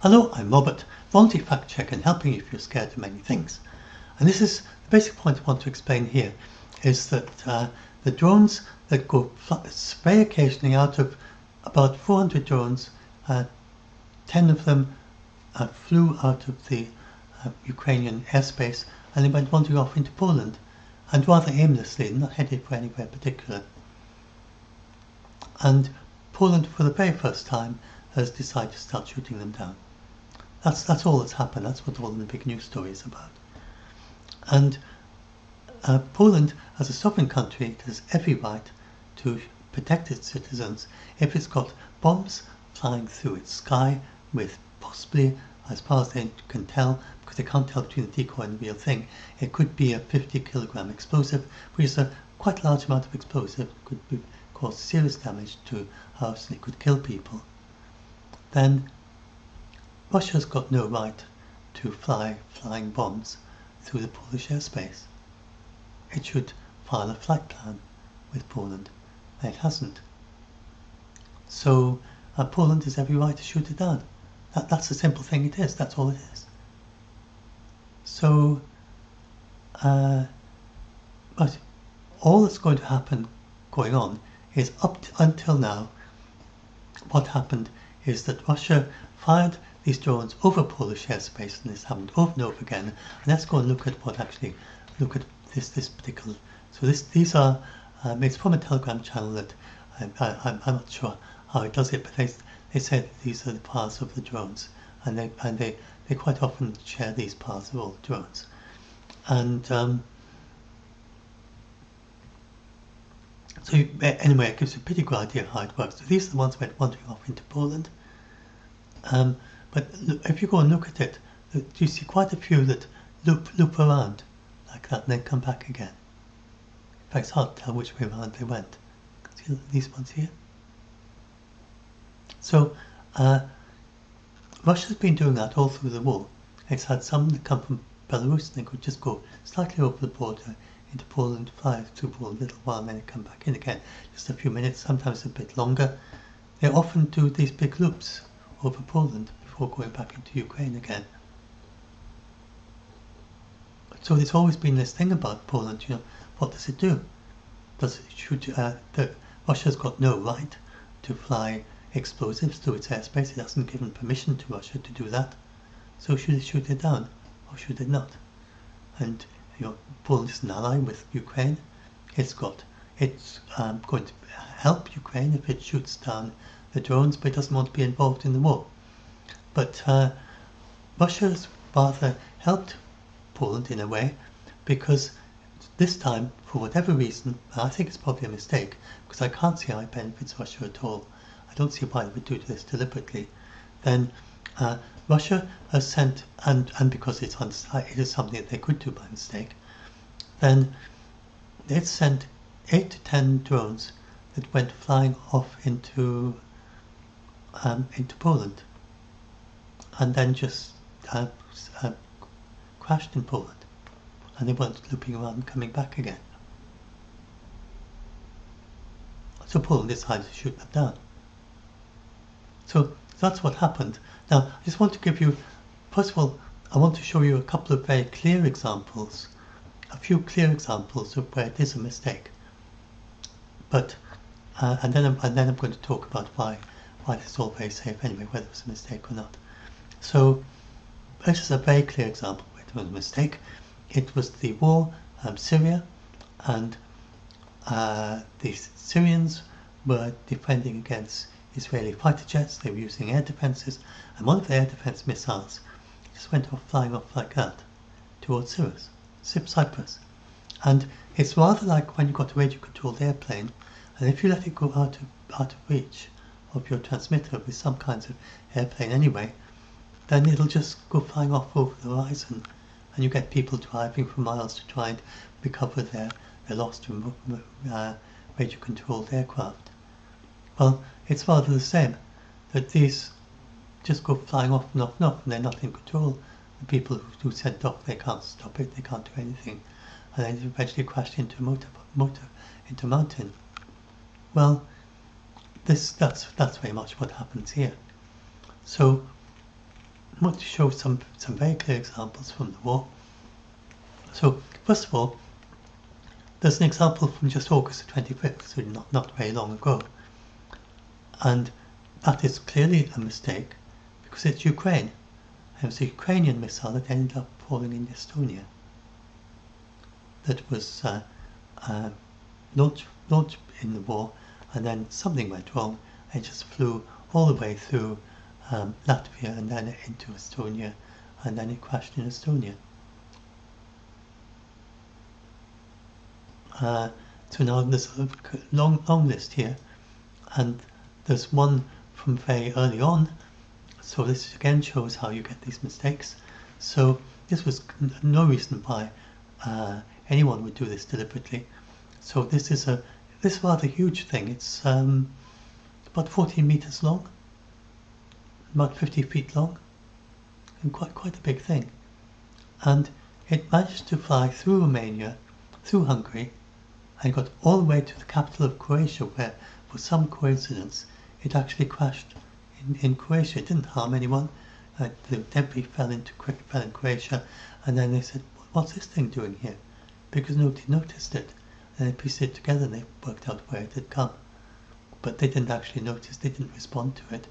Hello, I'm Robert, volunteer fact checker and helping you if you're scared of many things. And this is the basic point I want to explain here is that the drones that go very occasionally out of about 400 drones, 10 of them flew out of the Ukrainian airspace and they went wandering off into Poland and rather aimlessly, not headed for anywhere particular. And Poland, for the very first time, has decided to start shooting them down. That's all that's happened. That's what all the big news story is about. And Poland, as a sovereign country, has every right to protect its citizens if it's got bombs flying through its sky with possibly, as far as they can tell, because they can't tell between the decoy and the real thing, it could be a 50-kilogram explosive, which is a quite large amount of explosive, could cause serious damage to a house and it could kill people. Then Russia's got no right to flying bombs through the Polish airspace. It should file a flight plan with Poland, and it hasn't. So Poland has every right to shoot it down. That's the simple thing it is. That's all it is. So, but all that's going to happen going on is until now, what happened is that Russia fired these drones over Polish airspace, and this happened over and over again. And let's go and look at this particular. So these are it's from a Telegram channel that I'm not sure how it does it, but they said these are the paths of the drones, and they quite often share these paths of all the drones, and so anyway, it gives you a pretty good idea of how it works. So these are the ones that went wandering off into Poland. But if you go and look at it, you see quite a few that loop around like that and then come back again. In fact, it's hard to tell which way around they went. See these ones here? So Russia's been doing that all through the war. It's had some that come from Belarus and they could just go slightly over the border into Poland, fly through Poland a little while and then come back in again. Just a few minutes, sometimes a bit longer. They often do these big loops over Poland before going back into Ukraine again. So there's always been this thing about Poland, what does it do? Russia's got no right to fly explosives through its airspace. It hasn't given permission to Russia to do that. So should it shoot it down or should it not? And Poland is an ally with Ukraine. It's going to help Ukraine if it shoots down the drones, but it doesn't want to be involved in the war. But Russia's rather helped Poland in a way, because this time, for whatever reason, and I think it's probably a mistake, because I can't see how it benefits Russia at all. I don't see why they would do this deliberately. Then Russia has sent, and because it is something that they could do by mistake, then they've sent 8 to 10 drones that went flying off into Poland, and then just crashed in Poland, and they weren't looping around and coming back again. So Poland decided to shoot them down. So that's what happened. Now, I just want to give you, first of all, I want to show you a couple of very clear examples, a few clear examples of where it is a mistake. But and then I'm going to talk about why this is all very safe anyway, whether it was a mistake or not. So this is a very clear example where it was a mistake. It was the war, Syria, and the Syrians were defending against Israeli fighter jets. They were using air defences, and one of the air defence missiles just went off, flying off like that towards Cyprus. And it's rather like when you've got a radio-controlled airplane, and if you let it go out of reach of your transmitter with some kinds of airplane anyway, then it'll just go flying off over the horizon, and you get people driving for miles to try and recover their lost radio-controlled aircraft. Well, it's rather the same, that these just go flying off and off and off, and they're not in control. The people who sent off, they can't stop it, they can't do anything, and then eventually crashed into a mountain. Well, that's very much what happens here. So I want to show some very clear examples from the war. So first of all, there's an example from just August the 25th, so not very long ago. And that is clearly a mistake because it's Ukraine. It was a Ukrainian missile that ended up falling in Estonia. That was launched in the war, and then something went wrong. It just flew all the way through Latvia and then into Estonia, and then it crashed in Estonia. So now there's a long list here, and there's one from very early on. So this again shows how you get these mistakes. So this was no reason why anyone would do this deliberately. So this is this rather huge thing. It's about 14 meters long, about 50 feet long, and quite a big thing. And it managed to fly through Romania, through Hungary, and got all the way to the capital of Croatia, where, for some coincidence, it actually crashed in Croatia. It didn't harm anyone. The debris fell in Croatia, and then they said, "What's this thing doing here?" Because nobody noticed it. And they pieced it together and they worked out where it had come. But they didn't actually notice, they didn't respond to it.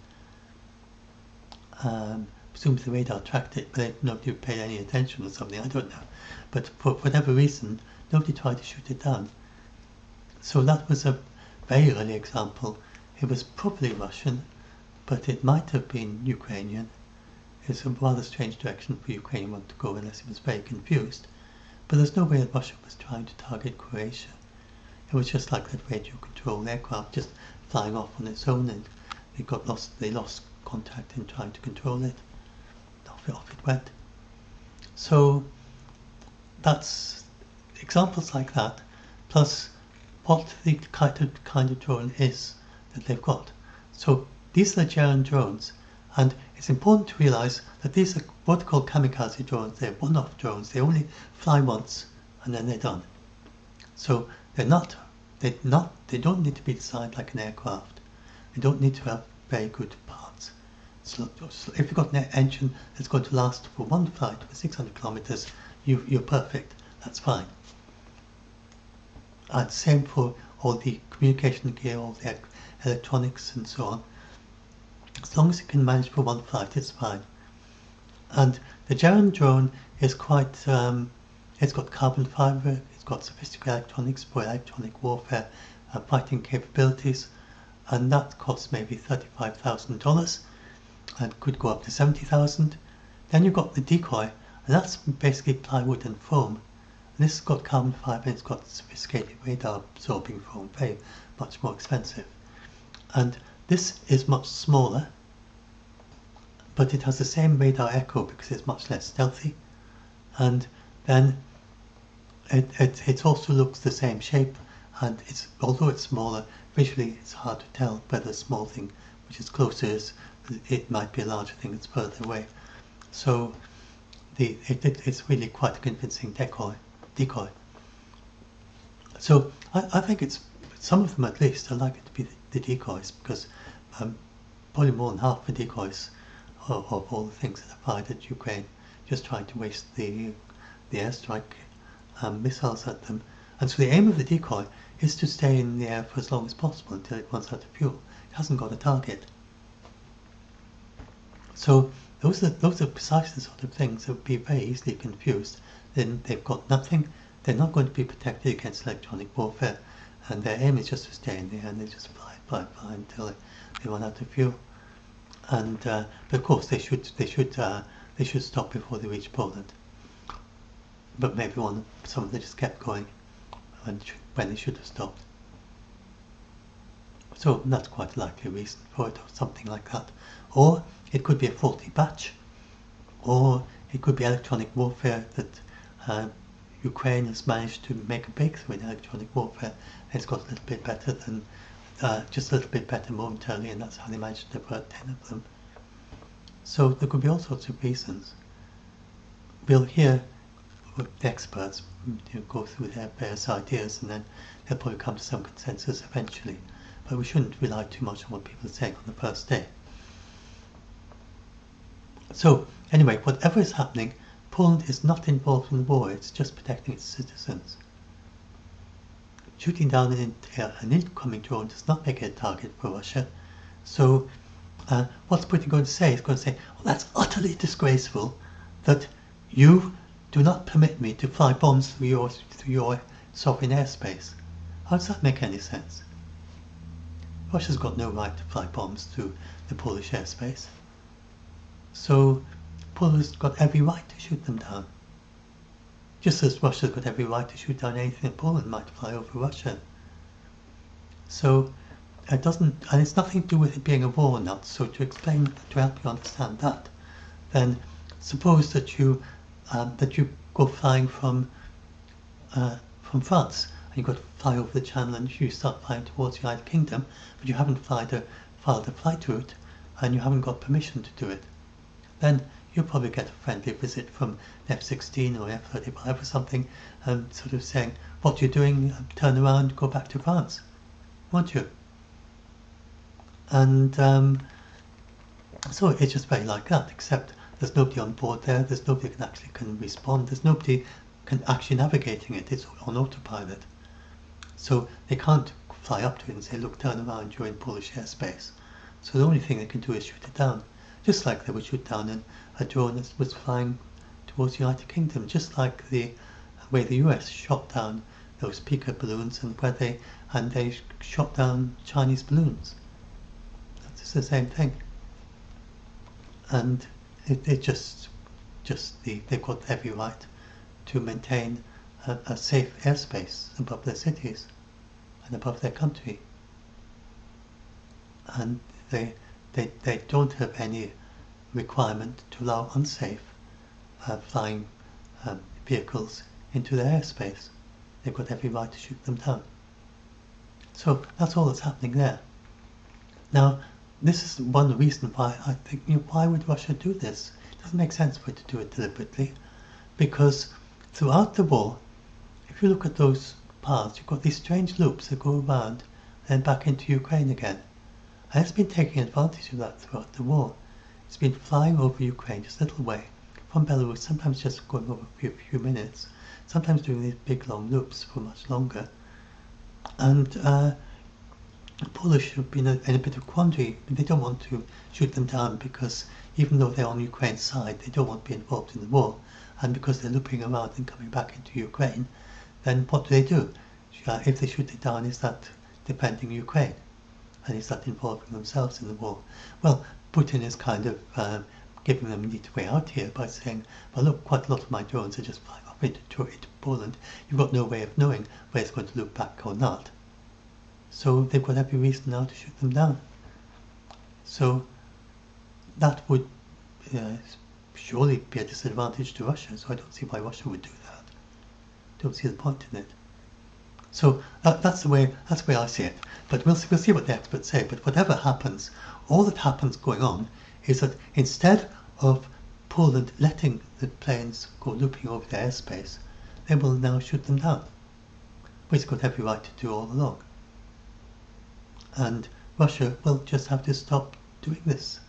Presumably the radar tracked it, but nobody paid any attention or something, I don't know. But for whatever reason, nobody tried to shoot it down. So that was a very early example. It was probably Russian, but it might have been Ukrainian. It's a rather strange direction for Ukraine to go unless it was very confused. But there's no way that Russia was trying to target Croatia. It was just like that radio control aircraft just flying off on its own, and they lost contact in trying to control it. Off it went. So that's examples like that, plus what the kind of drone is that they've got. So these are the German drones, and it's important to realize that these are what are called kamikaze drones. They're one-off drones. They only fly once and then they're done. So they don't need to be designed like an aircraft. They don't need to have very good parts. So if you've got an engine that's going to last for one flight for 600 kilometers, you're perfect. That's fine. And same for all the communication gear, all the electronics and so on. As long as it can manage for one flight, it's fine. And the German drone is quite, it's got carbon fiber, it's got sophisticated electronics for electronic warfare, fighting capabilities, and that costs maybe $35,000 and could go up to $70,000. Then you've got the decoy, and that's basically plywood and foam. And this has got carbon fiber and it's got sophisticated radar absorbing foam, very much more expensive. And this is much smaller, but it has the same radar echo because it's much less stealthy, and then it also looks the same shape, and although it's smaller, visually it's hard to tell whether a small thing which is closer it might be a larger thing that's further away. So it's really quite a convincing decoy. So I think it's some of them at least. I like it to be the decoys because probably more than half the decoys of all the things that are fired at Ukraine just trying to waste the airstrike missiles at them. And so the aim of the decoy is to stay in the air for as long as possible until it runs out of fuel. It hasn't got a target. So those are precisely the sort of things that would be very easily confused. Then they've got nothing. They're not going to be protected against electronic warfare, and their aim is just to stay in the air, and they just fly until they run out of fuel. And but of course they should stop before they reach Poland. But maybe some of them just kept going when they should have stopped. So that's quite a likely reason for it, or something like that. Or it could be a faulty batch, or it could be electronic warfare that Ukraine has managed to make a breakthrough in electronic warfare. It's got a little bit better than, just a little bit better momentarily, and that's how they managed to divert 10 of them. So there could be all sorts of reasons. We'll hear the experts go through their various ideas, and then they'll probably come to some consensus eventually. But we shouldn't rely too much on what people are saying on the first day. So Anyway, whatever is happening, Poland is not involved in the war. It's just protecting its citizens. Shooting down an incoming drone does not make it a target for Russia. So what's Putin going to say? He's going to say, well, that's utterly disgraceful that you do not permit me to fly bombs through your sovereign airspace. How does that make any sense? Russia's got no right to fly bombs through the Polish airspace. So Poland's got every right to shoot them down. Just as Russia's got every right to shoot down anything that Poland might fly over Russia. So it doesn't, and it's nothing to do with it being a war or not. So to explain, to help you understand that, then suppose that you go flying from France, and you've got to fly over the Channel, and you start flying towards the United Kingdom, but you haven't filed a flight route, and you haven't got permission to do it. Then you'll probably get a friendly visit from an F-16 or F-35 or something, sort of saying, what you're doing, turn around, go back to France, won't you? And so it's just very like that, except there's nobody on board there, there's nobody can respond, there's nobody actually navigating it, it's on autopilot. So they can't fly up to it and say, look, turn around, you're in Polish airspace. So the only thing they can do is shoot it down. Just like they would shoot down a drone that was flying towards the United Kingdom, just like the way the US shot down those Pika balloons and they shot down Chinese balloons. It's the same thing. And they've got every right to maintain a safe airspace above their cities and above their country. And they don't have any requirement to allow unsafe flying vehicles into their airspace. They've got every right to shoot them down. So that's all that's happening there. Now, this is one reason why I think, why would Russia do this? It doesn't make sense for it to do it deliberately, because throughout the war, if you look at those paths, you've got these strange loops that go around and back into Ukraine again. And it's been taking advantage of that throughout the war. It's been flying over Ukraine just a little way from Belarus, sometimes just going over a few minutes, sometimes doing these big long loops for much longer. And the Polish have been in a bit of quandary. They don't want to shoot them down because even though they're on Ukraine's side, they don't want to be involved in the war. And because they're looping around and coming back into Ukraine, then what do? If they shoot it down, is that defending Ukraine? And is that involving themselves in the war? Well, Putin is kind of giving them a neat way out here by saying, well, look, quite a lot of my drones are just flying up into Poland. You've got no way of knowing where it's going to loop back or not. So they've got every reason now to shoot them down. So that would surely be a disadvantage to Russia. So I don't see why Russia would do that. Don't see the point in it. So that's the way I see it. But we'll see what the experts say. But whatever happens, all that happens going on is that instead of Poland letting the planes go looping over their airspace, they will now shoot them down, which it's got every right to do all along. And Russia will just have to stop doing this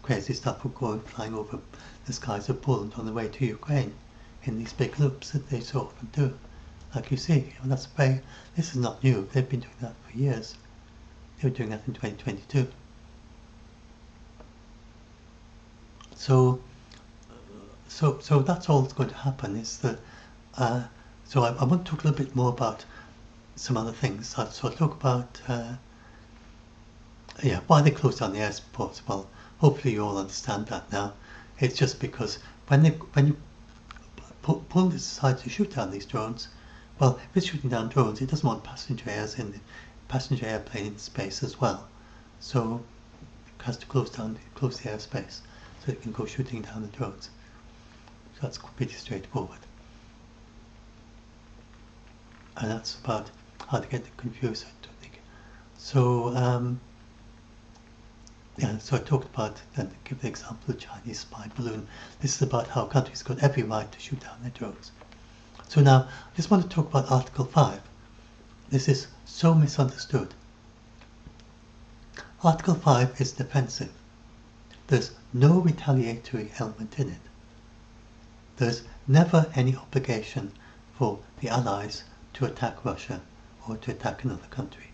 crazy stuff of flying over the skies of Poland on the way to Ukraine in these big loops that they so often do. Like you see, this is not new. They've been doing that for years. They were doing that in 2022. So that's all that's going to happen. Is that so I want to talk a little bit more about some other things. So I'll talk about why they closed down the airports. Well, hopefully you all understand that now. It's just because when Poland decides to shoot down these drones, well, if it's shooting down drones, it doesn't want passenger airplane in space as well. So it has to close the airspace so it can go shooting down the drones. So that's pretty straightforward. And that's about how to get them confused, I don't think. So so I talked about, then to give the example of the Chinese spy balloon. This is about how countries got every right to shoot down their drones. So now, I just want to talk about Article 5. This is so misunderstood. Article 5 is defensive. there's no retaliatory element in it. There's never any obligation for the Allies to attack Russia or to attack another country.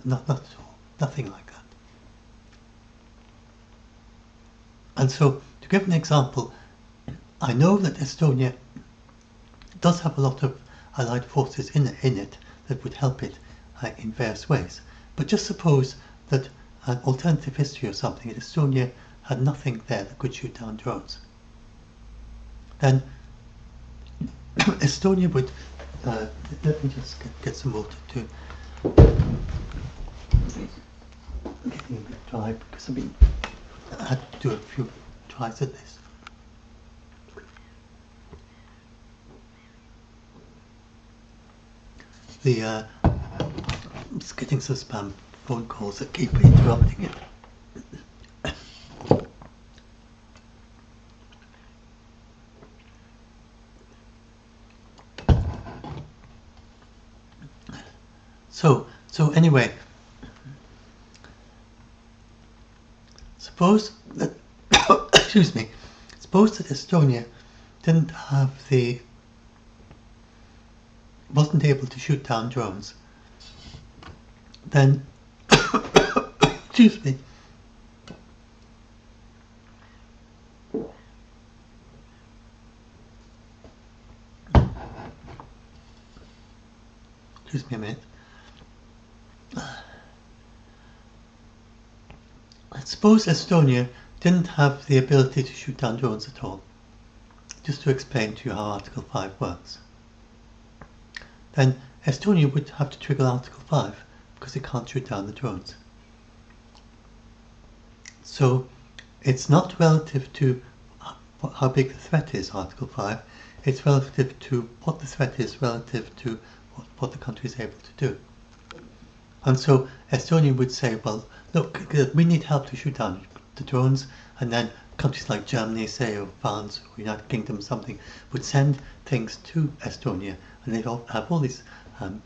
Not at all. Nothing like that. And so, to give an example, I know that Estonia does have a lot of Allied forces in it that would help it in various ways. But just suppose that an alternative history or something in Estonia had nothing there that could shoot down drones. Then Estonia would, let me just get some water too. Getting a bit dry because I had to do a few tries at this. I'm just getting some spam phone calls that keep interrupting it. So anyway, suppose that excuse me, suppose that Estonia wasn't able to shoot down drones, then excuse me, a minute. Suppose Estonia didn't have the ability to shoot down drones at all. Just to explain to you how Article 5 works. Then Estonia would have to trigger Article 5 because it can't shoot down the drones. So it's not relative to how big the threat is, Article 5. It's relative to what the threat is relative to what the country is able to do. And so Estonia would say, well, look, we need help to shoot down the drones, and then countries like Germany, say, or France, or United Kingdom, something, would send things to Estonia, and they'd all have all these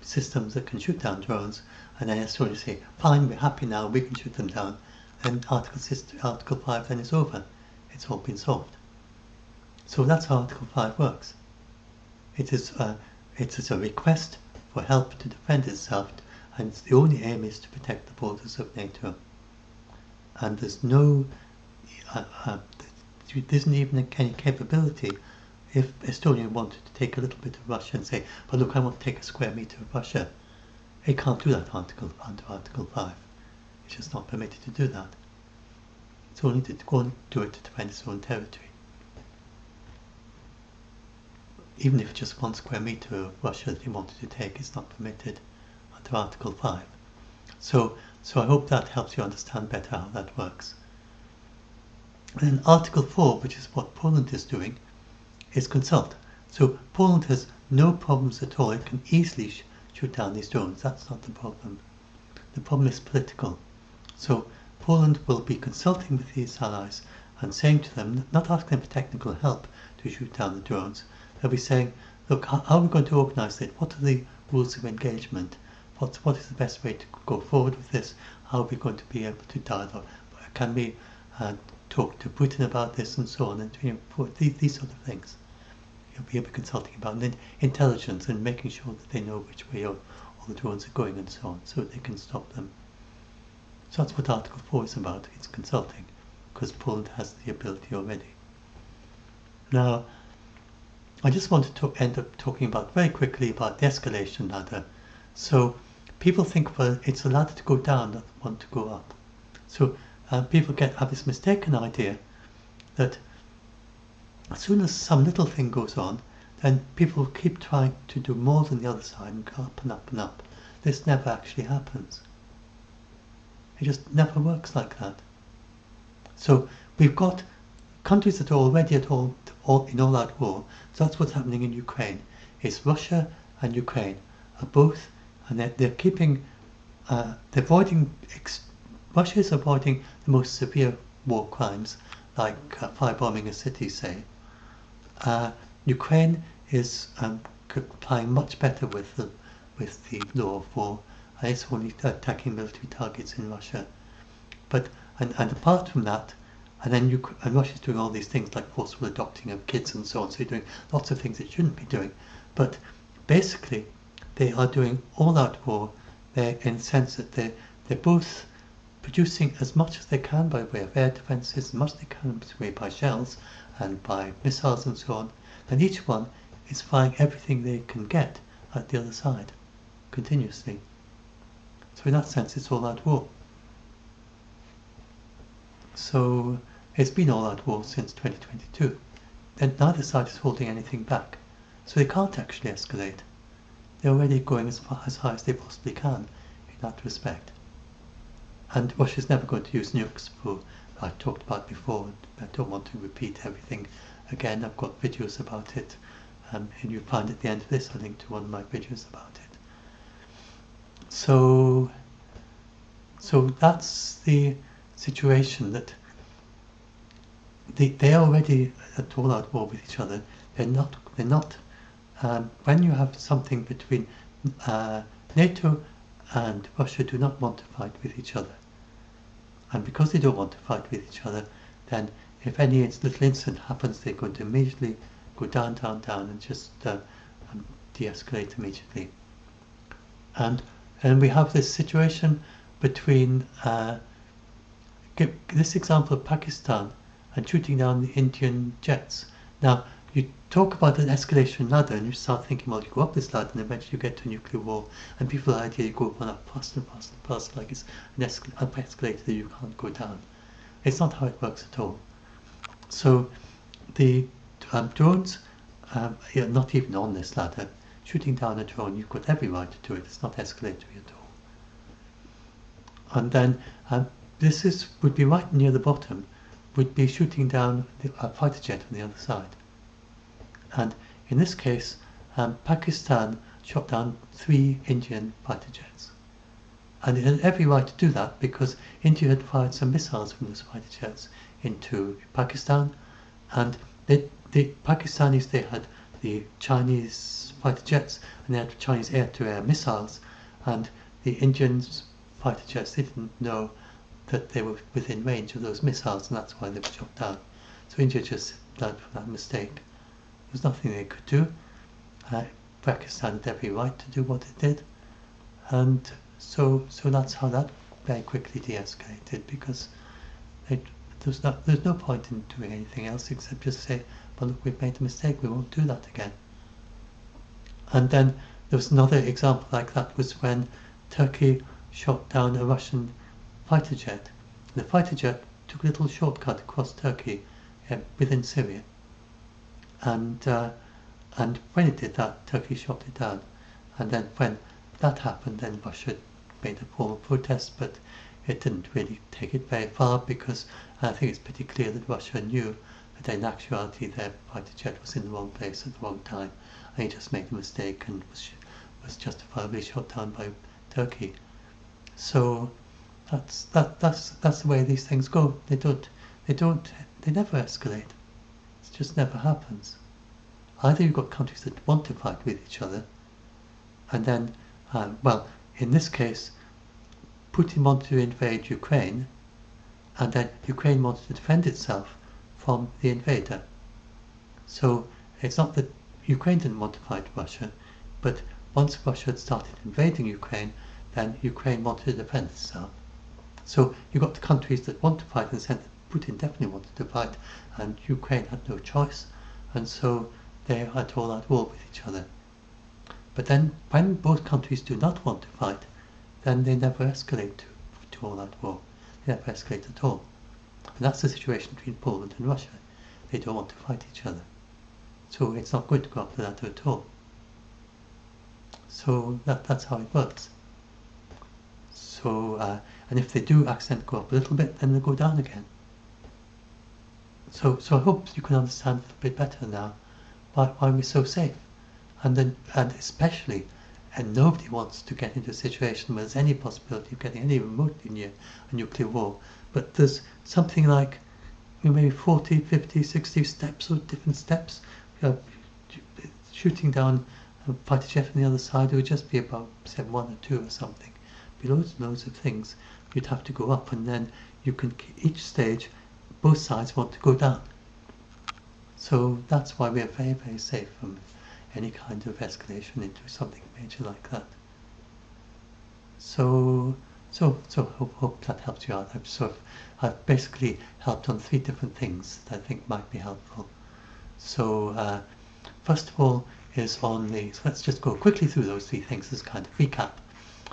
systems that can shoot down drones, and then Estonia would say, fine, we're happy now, we can shoot them down, and Article 5 then is over. It's all been solved. So that's how Article 5 works. It is a request for help to defend itself, and the only aim is to protect the borders of NATO. And there's no, there isn't even any capability if Estonia wanted to take a little bit of Russia and say, but look, I want to take a square metre of Russia. It can't do that under Article 5. It's just not permitted to do that. It's only to go and do it to defend its own territory. Even if just 1 square metre of Russia that you wanted to take is not permitted under Article 5. So I hope that helps you understand better how that works. And then Article 4, which is what Poland is doing, is consult. So Poland has no problems at all. It can easily shoot down these drones. That's not the problem. The problem is political. So Poland will be consulting with these allies and saying to them, not asking them for technical help to shoot down the drones. They'll be saying, look, how are we going to organise it? What are the rules of engagement? What is the best way to go forward with this? How are we going to be able to dialogue? Can we talk to Putin about this and so on? And these sort of things. You'll be able to be consulting about and intelligence and making sure that they know which way all the drones are going and so on, so they can stop them. So that's what Article 4 is about. It's consulting, because Poland has the ability already. Now, I just want to end up talking about very quickly about the escalation ladder. So people think, well, it's a ladder to go down, not one to go up. So people have this mistaken idea that as soon as some little thing goes on, then people keep trying to do more than the other side and go up and up and up. This never actually happens. It just never works like that. So we've got countries that are already in all-out war. So that's what's happening in Ukraine. It's Russia and Ukraine are both, and they're keeping, Russia is avoiding the most severe war crimes, like firebombing a city, say. Ukraine is complying much better with the law of war, and it's only attacking military targets in Russia. But And apart from that, and then and Russia's doing all these things like forcible adopting of kids and so on, so you're doing lots of things it shouldn't be doing. But basically, they are doing all-out war. They're in the sense that they're both producing as much as they can by way of air defences, as much as they can by shells and by missiles and so on, and each one is firing everything they can get at the other side, continuously. So in that sense, it's all-out war. So it's been all-out war since 2022. Then neither side is holding anything back. So they can't actually escalate. They're already going as high as they possibly can in that respect. And Russia's never going to use nukes for, I talked about before, and I don't want to repeat everything again. I've got videos about it, and you'll find at the end of this a link to one of my videos about it. So that's the situation, that they are already at all-out war with each other. They're not. When you have something between NATO and Russia do not want to fight with each other, and because they don't want to fight with each other, then if any little incident happens, they're going to immediately go down, and just de-escalate immediately. And we have this situation between this example of Pakistan and shooting down the Indian jets. Now, you talk about an escalation ladder and you start thinking, well, you go up this ladder and eventually you get to a nuclear war, and people have the idea you go up faster and faster and faster, like it's an escalator that you can't go down. It's not how it works at all. So the drones, not even on this ladder, shooting down a drone, you've got every right to do it. It's not escalatory at all. And then this would be right near the bottom, would be shooting down a fighter jet on the other side. And in this case, Pakistan shot down 3 Indian fighter jets. And it had every right to do that because India had fired some missiles from those fighter jets into Pakistan. And the Pakistanis, they had the Chinese fighter jets and they had Chinese air-to-air missiles. And the Indians fighter jets, they didn't know that they were within range of those missiles, and that's why they were shot down. So India just learned from that mistake. There was nothing they could do. Pakistan had every right to do what it did, and so that's how that very quickly de-escalated, because there's no point in doing anything else except just say, well, look, we've made a mistake, we won't do that again. And then there was another example like that, was when Turkey shot down a Russian fighter jet. The fighter jet took a little shortcut across Turkey within Syria, and when it did that, Turkey shot it down. And then when that happened, then Russia made a formal protest, but it didn't really take it very far, because I think it's pretty clear that Russia knew that in actuality their fighter jet was in the wrong place at the wrong time, and he just made a mistake and was justifiably shot down by Turkey. So that's the way these things go. They never escalate. It just never happens. Either you've got countries that want to fight with each other, and then, well, in this case, Putin wanted to invade Ukraine, and then Ukraine wanted to defend itself from the invader. So it's not that Ukraine didn't want to fight Russia, but once Russia had started invading Ukraine, then Ukraine wanted to defend itself. So you've got the countries that want to fight, in the sense that Putin definitely wanted to fight, and Ukraine had no choice, and so they are at all-out war with each other. But then, when both countries do not want to fight, then they never escalate to all-out war. They never escalate at all. And that's the situation between Poland and Russia. They don't want to fight each other. So it's not going to go up the ladder at all. So that's how it works. So, and if they do accidentally go up a little bit, then they'll go down again. So I hope you can understand a little bit better now why we're so safe. And especially, and nobody wants to get into a situation where there's any possibility of getting any remotely near a nuclear war. But there's something like maybe 40, 50, 60 steps, or different steps. Shooting down a fighter jet on the other side, it would just be about, say, 1 or 2 or something. Be loads and loads of things you'd have to go up, and then you can, each stage, both sides want to go down. So that's why we're very, very safe from any kind of escalation into something major like that. So hope that helps you out. I've basically helped on 3 different things that I think might be helpful. So first of all is on the, so let's just go quickly through those 3 things as kind of recap.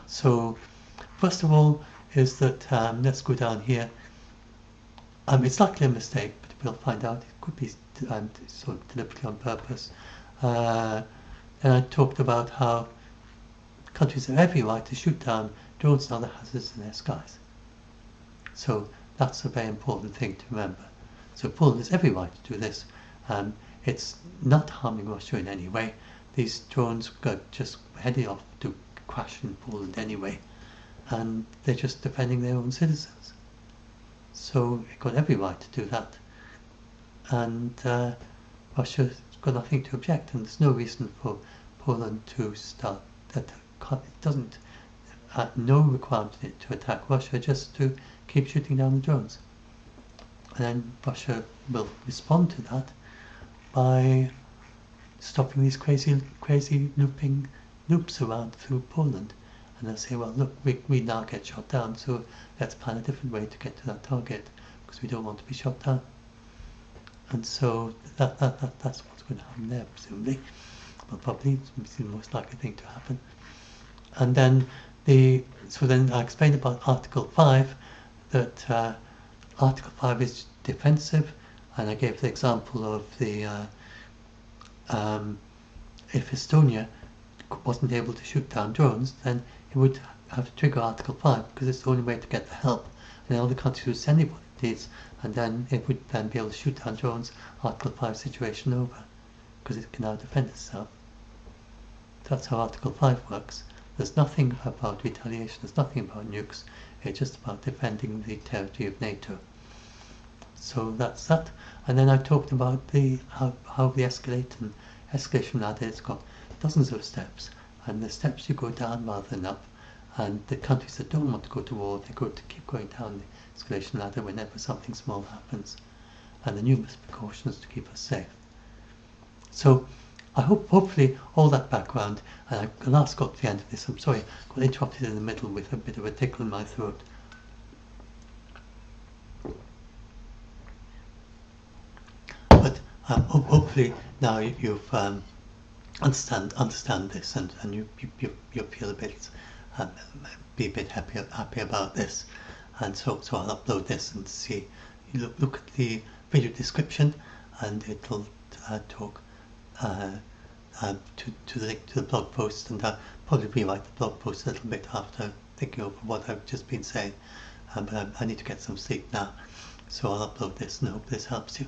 So first of all is that, let's go down here. It's likely a mistake, but we'll find out. It could be sort of deliberately on purpose. And I talked about how countries have every right to shoot down drones and other hazards in their skies. So that's a very important thing to remember. So Poland has every right to do this. It's not harming Russia in any way. These drones are just heading off to crash in Poland anyway, and they're just defending their own citizens. So they've got every right to do that, and Russia's got nothing to object, and there's no reason for Poland to start that. It doesn't no requirement to attack Russia, just to keep shooting down the drones, and then Russia will respond to that by stopping these crazy loops around through Poland, and they'll say, well, look, we now get shot down, so let's plan a different way to get to that target, because we don't want to be shot down. And so that's what's going to happen there, presumably. Well, probably it's the most likely thing to happen. And then then I explained about Article 5, that Article 5 is defensive, and I gave the example of the if Estonia wasn't able to shoot down drones, then it would have to trigger Article 5, because it's the only way to get the help. And all the countries would send it what it needs, and then it would then be able to shoot down drones. Article 5 situation over, because it can now defend itself. That's how Article 5 works. There's nothing about retaliation, there's nothing about nukes, it's just about defending the territory of NATO. So that's that. And then I talked about how the escalation ladder has got dozens of steps, and the steps you go down rather than up, and the countries that don't want to go to war, they keep going down the escalation ladder whenever something small happens, and the numerous precautions to keep us safe. So I hopefully all that background, and I last got to the end of this, I'm sorry, I got interrupted in the middle with a bit of a tickle in my throat. But hopefully now you've understand this, and you feel a bit be a bit happy about this, and so I'll upload this and see. You look at the video description, and it'll talk to the link to the blog post, and I'll probably rewrite the blog post a little bit after thinking over what I've just been saying, but I need to get some sleep now, so I'll upload this and I hope this helps you.